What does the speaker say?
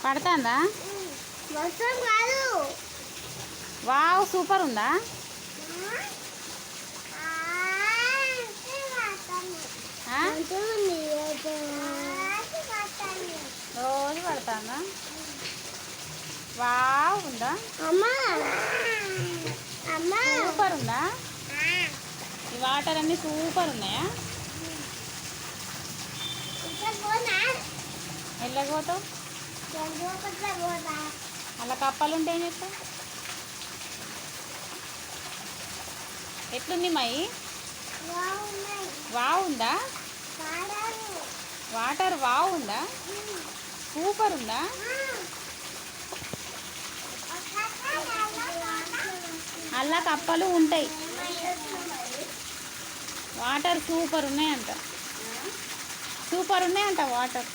పడుతుందా? వర్షం కాదు. వావ్ సూపర్ ఉందా? ఆ? రోజు పడుతుందా? వావ్ ఉందా? అమ్మా అమ్మా సూపర్ ఉందా? ఈ వాటర్ అన్నీ సూపర్ ఉన్నాయా? వెళ్ళకపోతావు అలా కప్పలు ఉంటే ఏం చేస్తావు? ఎట్లుంది మయి? వావ్ ఉందా? వాటర్ వావ్ ఉందా? సూపర్ ఉందా? అలా కప్పలు ఉంటాయి. వాటర్ సూపర్ ఉన్నాయంట. సూపర్ ఉన్నాయంట వాటర్.